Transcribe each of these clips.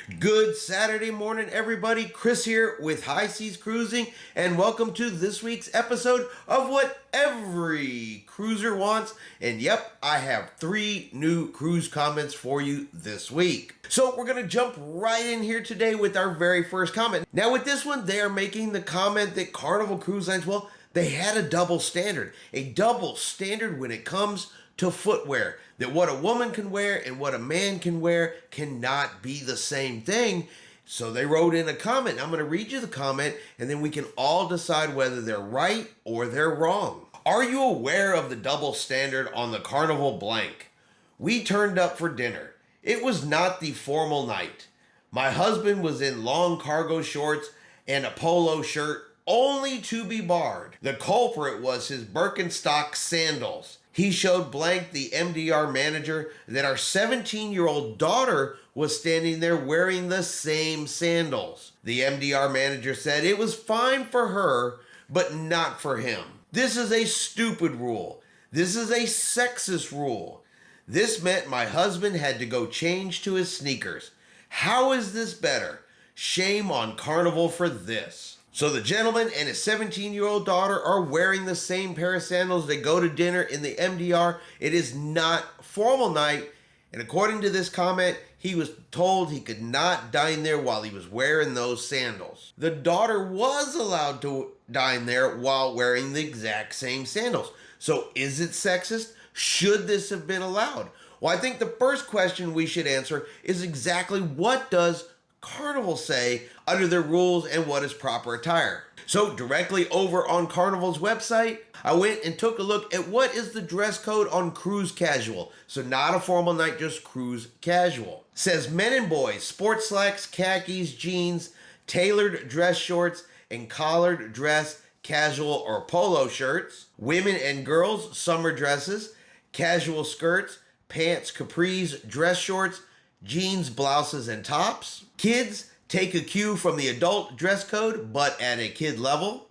Good Saturday morning, everybody. Chris here with High Seas Cruising, and welcome to this week's episode of What Every Cruiser Wants. And yep, I have 3 new cruise comments for you this week. So we're going to jump right in here today with our very first comment. Now with this one, they are making the comment that Carnival Cruise Lines, well, they had a double standard. A double standard when it comes to footwear. That what a woman can wear and what a man can wear cannot be the same thing. So they wrote in a comment. I'm going to read you the comment and then we can all decide whether they're right or they're wrong. Are you aware of the double standard on the Carnival blank? We turned up for dinner. It was not the formal night. My husband was in long cargo shorts and a polo shirt only to be barred. The culprit was his Birkenstock sandals. He showed blank the MDR manager that our 17-year-old daughter was standing there wearing the same sandals. The MDR manager said it was fine for her, but not for him. This is a stupid rule. This is a sexist rule. This meant my husband had to go change to his sneakers. How is this better? Shame on Carnival for this. So the gentleman and his 17-year-old daughter are wearing the same pair of sandals. They go to dinner in the MDR. It is not formal night. And according to this comment, he was told he could not dine there while he was wearing those sandals. The daughter was allowed to dine there while wearing the exact same sandals. So is it sexist? Should this have been allowed? Well, I think the first question we should answer is exactly what does Carnival say under their rules and what is proper attire. So directly over on Carnival's website, I went and took a look at what is the dress code on cruise casual. So not a formal night, just cruise casual. It says men and boys, sports slacks, khakis, jeans, tailored dress shorts, and collared dress, casual or polo shirts. Women and girls, summer dresses, casual skirts, pants, capris, dress shorts, jeans, blouses, and tops. Kids, take a cue from the adult dress code, but at a kid level.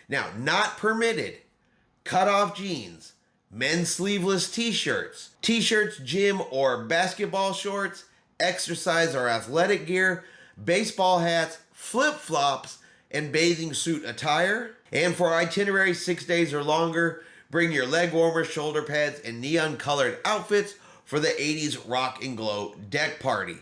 Now, not permitted. Cut-off jeans, men's sleeveless t-shirts, gym or basketball shorts, exercise or athletic gear, baseball hats, flip-flops, and bathing suit attire. And for itinerary 6 days or longer, bring your leg warmers, shoulder pads, and neon-colored outfits for the 80s rock and glow deck party.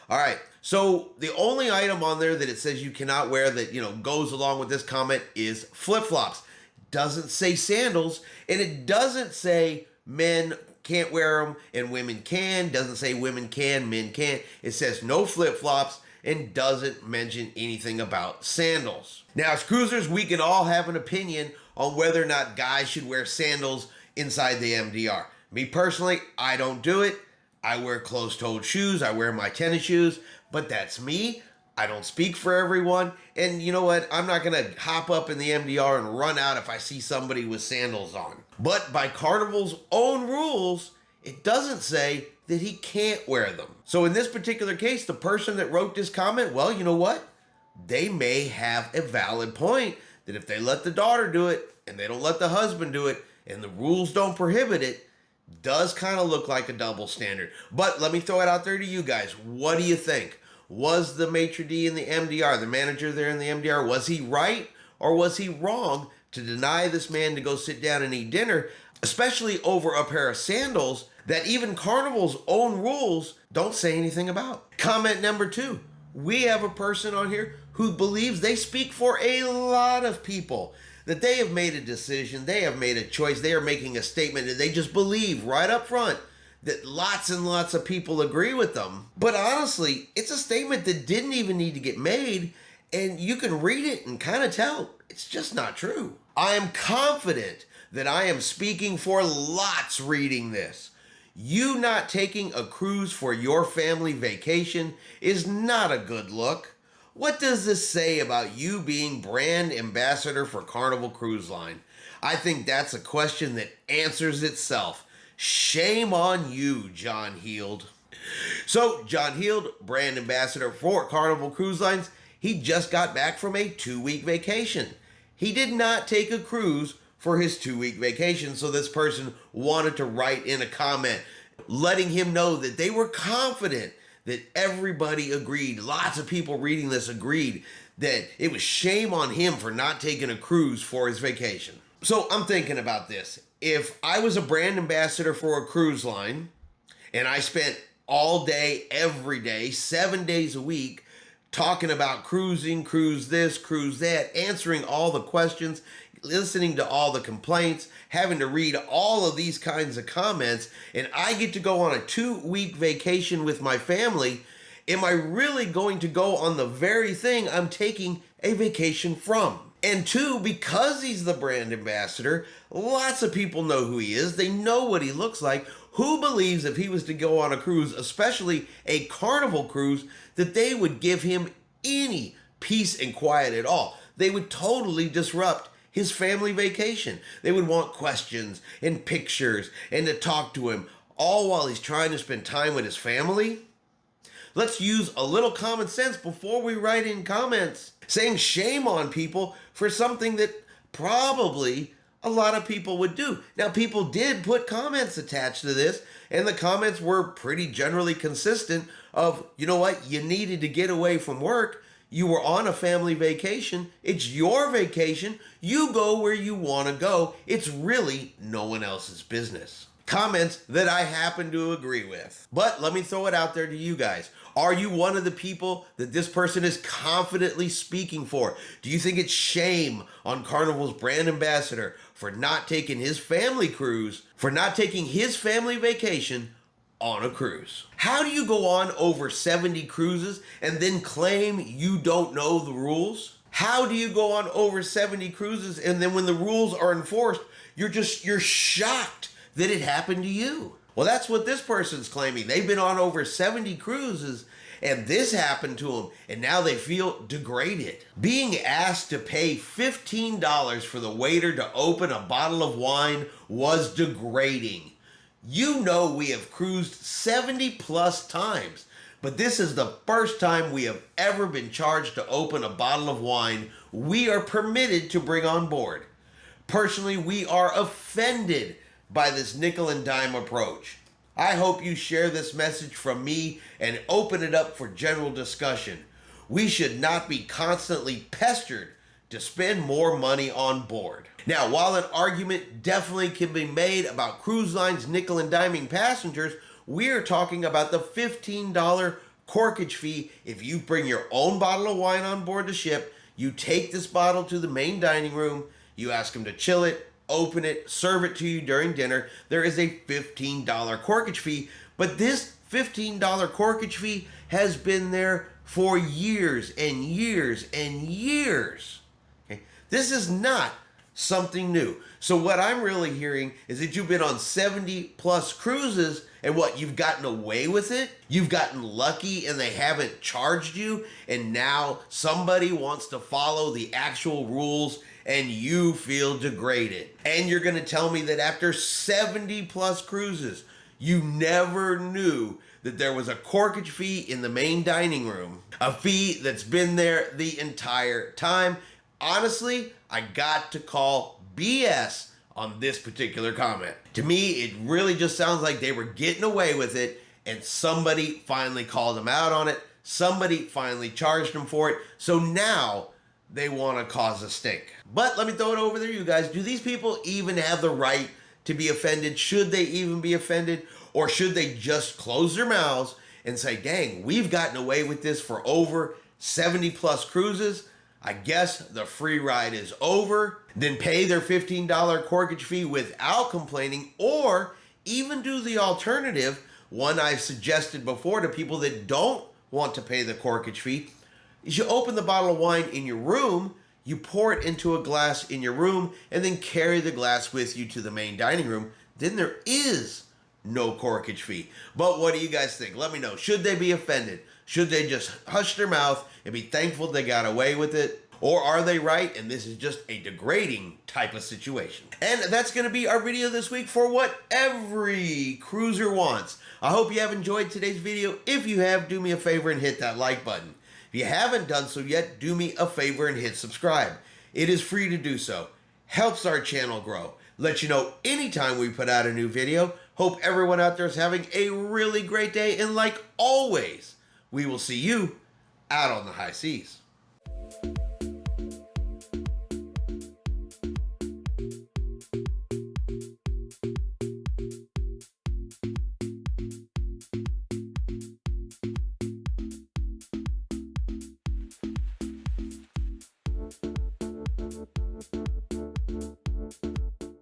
All right, so the only item on there that it says you cannot wear that, goes along with this comment is flip-flops. Doesn't say sandals, and it doesn't say men can't wear them and women can. Doesn't say women can, men can't. It says no flip-flops and doesn't mention anything about sandals. Now, as cruisers, we can all have an opinion on whether or not guys should wear sandals inside the MDR. Me personally, I don't do it. I wear closed-toed shoes. I wear my tennis shoes, but that's me. I don't speak for everyone. And you know what? I'm not going to hop up in the MDR and run out if I see somebody with sandals on. But by Carnival's own rules, it doesn't say that he can't wear them. So in this particular case, the person that wrote this comment, well, you know what? They may have a valid point that if they let the daughter do it and they don't let the husband do it and the rules don't prohibit it, does kind of look like a double standard. But let me throw it out there to you guys. What do you think? Was the maitre d' in the MDR, the manager there in the MDR, was he right or was he wrong to deny this man to go sit down and eat dinner, especially over a pair of sandals that even Carnival's own rules don't say anything about? Comment number 2. We have a person on here who believes they speak for a lot of people, that they have made a decision, they have made a choice, they are making a statement, and they just believe right up front that lots and lots of people agree with them. But honestly, it's a statement that didn't even need to get made, and you can read it and kind of tell it's just not true. I am confident that I am speaking for lots reading this. You not taking a cruise for your family vacation is not a good look. What does this say about you being brand ambassador for Carnival Cruise Line? I think that's a question that answers itself. Shame on you, John Heald. So, John Heald, brand ambassador for Carnival Cruise Lines, he just got back from a 2-week vacation. He did not take a cruise for his 2-week vacation, so this person wanted to write in a comment letting him know that they were confident that everybody agreed, lots of people reading this agreed, that it was shame on him for not taking a cruise for his vacation. So I'm thinking about this. If I was a brand ambassador for a cruise line and I spent all day, every day, 7 days a week, talking about cruising, cruise this, cruise that, answering all the questions, listening to all the complaints, having to read all of these kinds of comments, and I get to go on a 2-week vacation with my family, am I really going to go on the very thing I'm taking a vacation from? And two, because he's the brand ambassador, lots of people know who he is. They know what he looks like. Who believes if he was to go on a cruise, especially a Carnival cruise, that they would give him any peace and quiet at all? They would totally disrupt his family vacation. They would want questions and pictures and to talk to him, all while he's trying to spend time with his family. Let's use a little common sense before we write in comments saying shame on people for something that probably a lot of people would do. Now, people did put comments attached to this, and the comments were pretty generally consistent of, you know what, you needed to get away from work. You were on a family vacation. It's your vacation. You go where you want to go. It's really no one else's business. Comments that I happen to agree with. But let me throw it out there to you guys. Are you one of the people that this person is confidently speaking for? Do you think it's shame on Carnival's brand ambassador for not taking his family cruise, for not taking his family vacation on a cruise? How do you go on over 70 cruises and then claim you don't know the rules? How do you go on over 70 cruises and then when the rules are enforced, you're shocked that it happened to you? Well, that's what this person's claiming. They've been on over 70 cruises and this happened to them and now they feel degraded. Being asked to pay $15 for the waiter to open a bottle of wine was degrading. You know we have cruised 70 plus times, but this is the first time we have ever been charged to open a bottle of wine we are permitted to bring on board. Personally, we are offended by this nickel and dime approach. I hope you share this message from me and open it up for general discussion. We should not be constantly pestered to spend more money on board. Now, while an argument definitely can be made about cruise lines nickel and diming passengers, we are talking about the $15 corkage fee. If you bring your own bottle of wine on board the ship, you take this bottle to the main dining room, you ask them to chill it, open it, serve it to you during dinner. There is a $15 corkage fee, but this $15 corkage fee has been there for years and years and years. Okay? This is not something new. So what I'm really hearing is that you've been on 70 plus cruises and what, you've gotten away with it? You've gotten lucky and they haven't charged you, and now somebody wants to follow the actual rules and you feel degraded. And you're going to tell me that after 70 plus cruises, you never knew that there was a corkage fee in the main dining room, a fee that's been there the entire time. Honestly, I got to call BS on this particular comment. To me, it really just sounds like they were getting away with it and somebody finally called them out on it. Somebody finally charged them for it. So now they want to cause a stink. But let me throw it over there, you guys. Do these people even have the right to be offended? Should they even be offended? Or should they just close their mouths and say, dang, we've gotten away with this for over 70 plus cruises. I guess the free ride is over. Then pay their $15 corkage fee without complaining, or even do the alternative, one I've suggested before to people that don't want to pay the corkage fee, is you open the bottle of wine in your room, you pour it into a glass in your room, and then carry the glass with you to the main dining room. Then there is no corkage fee. But what do you guys think? Let me know. Should they be offended? Should they just hush their mouth and be thankful they got away with it? Or are they right and this is just a degrading type of situation? And that's going to be our video this week for what every cruiser wants. I hope you have enjoyed today's video. If you have, do me a favor and hit that like button. If you haven't done so yet, do me a favor and hit subscribe. It is free to do so. Helps our channel grow. Let you know anytime we put out a new video. Hope everyone out there is having a really great day. And like always, we will see you out on the high seas.